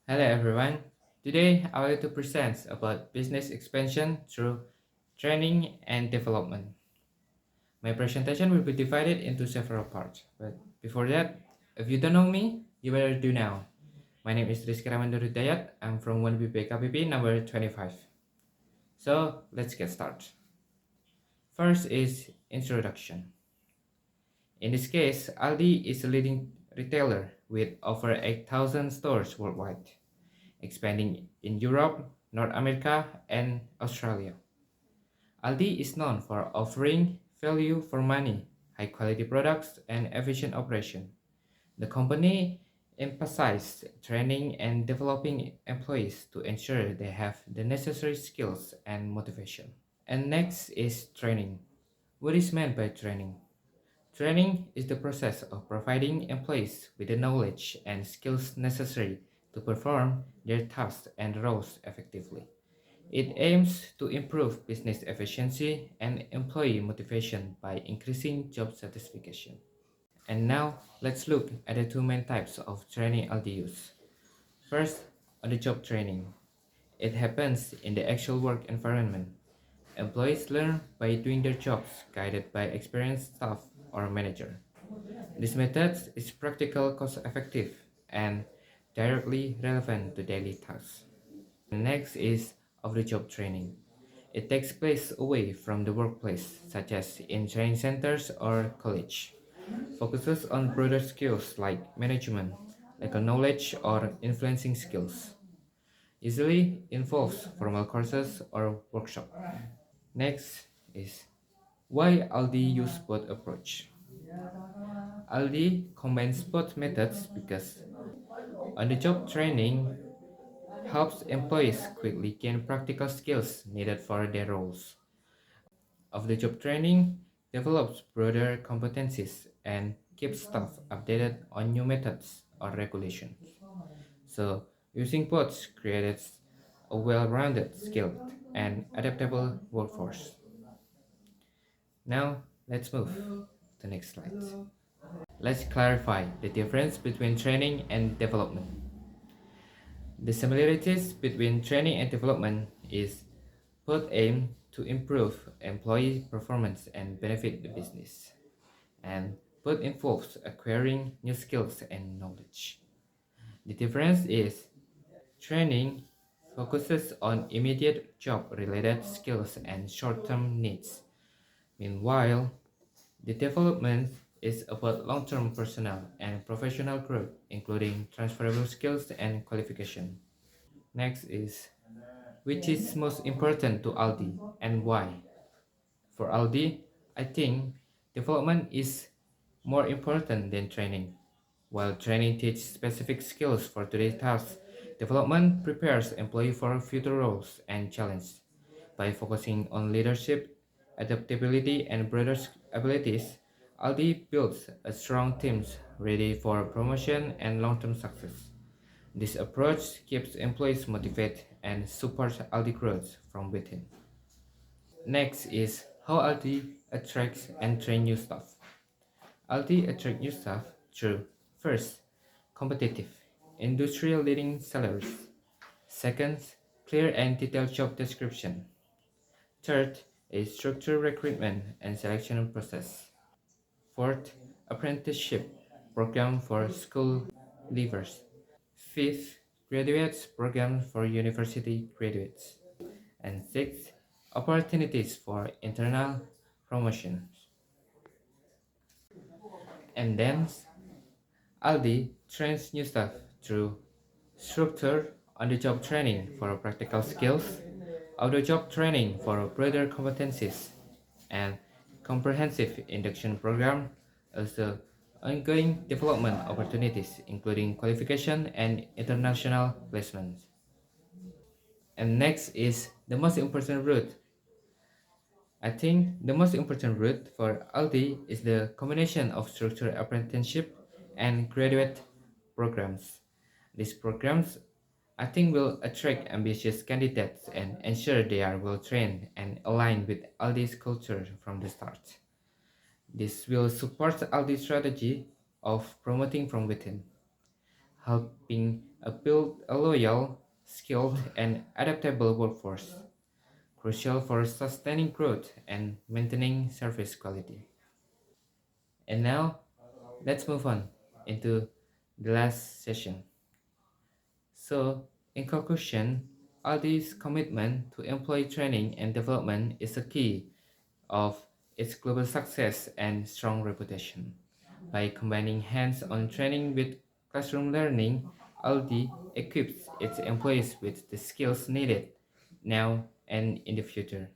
Hello everyone. Today I will to present about business expansion through training and development. My presentation will be divided into several parts. But before that, if you don't know me, you better do now. My name is Rizky Nurhidayat. I'm from 1B BIKBP number 25. So let's get started. First is introduction. In this case, Aldi is a leading retailer with over 8,000 stores worldwide, expanding in Europe, North America, and Australia. Aldi is known for offering value for money, high quality products, and efficient operation. The company emphasizes training and developing employees to ensure they have the necessary skills and motivation. And next is training. What is meant by training? Training is the process of providing employees with the knowledge and skills necessary to perform their tasks and roles effectively. It aims to improve business efficiency and employee motivation by increasing job satisfaction. And now, let's look at the two main types of training LDUs. First, on the job training. It happens in the actual work environment. Employees learn by doing their jobs guided by experienced staff or manager. This method is practical, cost effective, and directly relevant to daily tasks. Next is off-the-job training. It takes place away from the workplace, such as in training centers or college. Focuses on broader skills like management, legal knowledge, or influencing skills. Usually involves formal courses or workshops. Next is why Aldi use both approach. Aldi combines both methods because on-the-job training helps employees quickly gain practical skills needed for their roles. Off-the-job training develops broader competencies and keeps staff updated on new methods or regulations. So, using both creates a well-rounded, skilled, and adaptable workforce. Now, let's move to the next slide. Let's clarify the difference between training and development. The similarities between training and development is both aim to improve employee performance and benefit the business, and both involves acquiring new skills and knowledge. The difference is training focuses on immediate job-related skills and short-term needs. Meanwhile, the development is about long-term personal and professional growth, including transferable skills and qualification. Next is which is most important to Aldi and why? For Aldi, I think development is more important than training. While training teaches specific skills for today's tasks, development prepares employees for future roles and challenges. By focusing on leadership, adaptability, and broader abilities, Aldi builds a strong teams ready for promotion and long-term success. This approach keeps employees motivated and supports Aldi growth from within. Next is how Aldi attracts and trains new staff. Aldi attracts new staff through first, competitive, industry leading salaries. Second, clear and detailed job description. Third, a structured recruitment and selection process. Fourth, apprenticeship program for school leavers. Fifth, graduates program for university graduates. And sixth, opportunities for internal promotion. And then Aldi trains new staff through structured on-the-job training for practical skills, out-the-job training for broader competencies, and comprehensive induction program, also ongoing development opportunities including qualification and international placements. And next is the most important route. I think the most important route for Aldi is the combination of structured apprenticeship and graduate programs. These programs, I think, will attract ambitious candidates and ensure they are well trained and aligned with Aldi's culture from the start. This will support Aldi's strategy of promoting from within. helping build a loyal, skilled, and adaptable workforce, crucial for sustaining growth and maintaining service quality. And now, let's move on into the last session. So, in conclusion, Aldi's commitment to employee training and development is a key of its global success and strong reputation. By combining hands-on training with classroom learning, Aldi equips its employees with the skills needed now and in the future.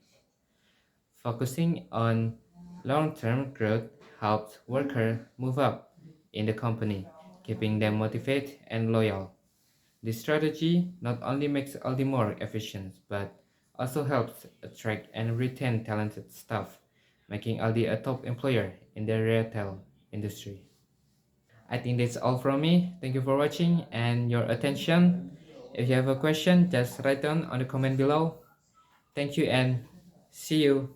Focusing on long-term growth helps workers move up in the company, keeping them motivated and loyal. This strategy not only makes Aldi more efficient, but also helps attract and retain talented staff, making Aldi a top employer in the retail industry. I think that's all from me. Thank you for watching and your attention. If you have a question, just write down on the comment below. Thank you and see you.